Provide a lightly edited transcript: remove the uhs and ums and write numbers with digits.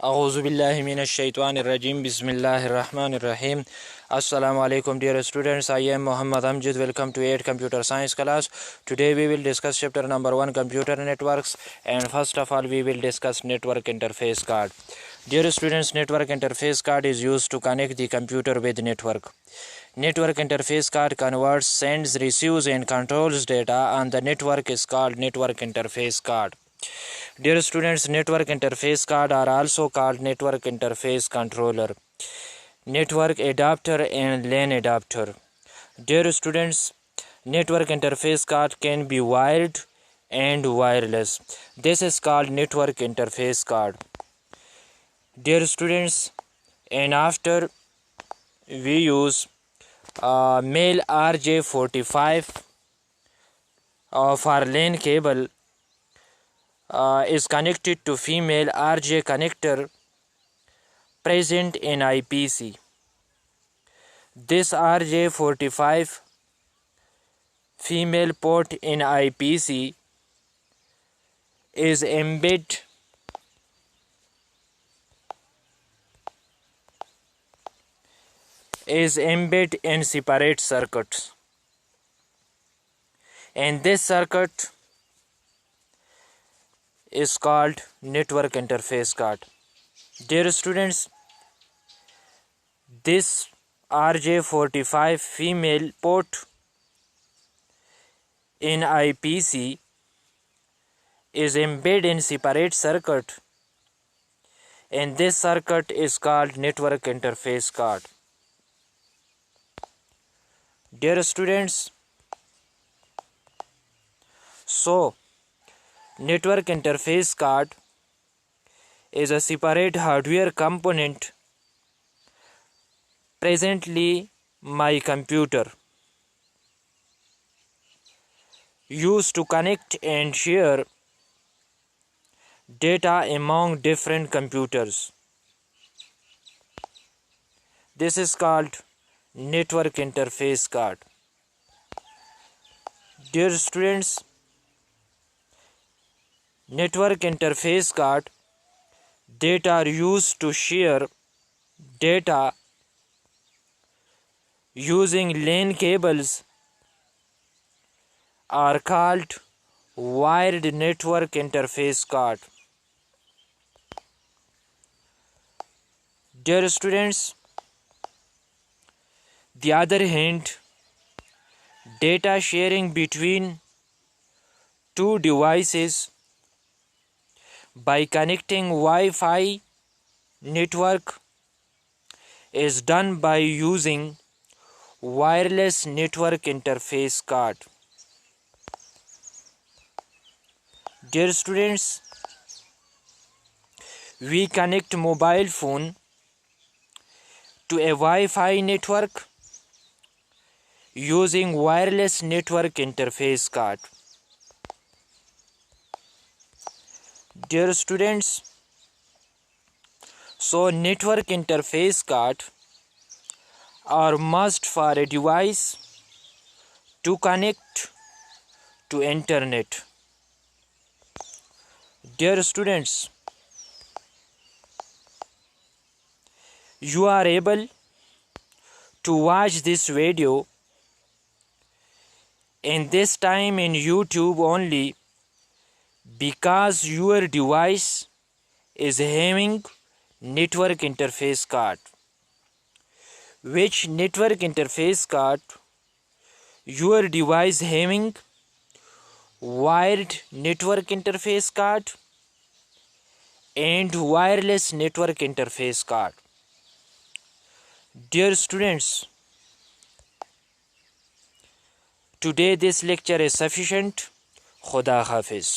Auzubillahiminash-shaytanir-rajim. Bismillahir-rahmanir-rahim. Assalamu alaikum dear students. I am Muhammad Amjid. Welcome to 8th Computer Science class. Today we will discuss chapter number 1, Computer Networks, and first of all we will discuss Network Interface Card. Dear students, Network Interface Card is used to connect the computer with network. Network Interface Card converts, sends, receives and controls data on the network is called Network Interface Card. Dear students, network interface card are also called network interface controller, network adapter and LAN adapter. Dear students, network interface card can be wired and wireless. This is called network interface card. Dear students, and after we use male RJ45 for LAN cable is connected to female RJ connector present in IPC. This RJ45 female port in IPC is embedded in separate circuits, and this circuit is called network interface card. Dear students, this RJ45 female port in IPC is embedded in separate circuit, and this circuit is called network interface card. Dear students, so network interface card is a separate hardware component presently my computer used to connect and share data among different computers. This is called network interface card. Dear students, network interface card that are used to share data using LAN cables are called wired network interface card. Dear students, the other hand, data sharing between two devices by connecting Wi-Fi network is done by using wireless network interface card. Dear students, we connect mobile phone to a Wi-Fi network using wireless network interface card. Dear students, so network interface card are must for a device to connect to internet. Dear students, you are able to watch this video in this time in YouTube only because your device is having network interface card. Which network interface card your device having? Wired network interface card and wireless network interface card. Dear students, today this lecture is sufficient. Khuda Hafiz.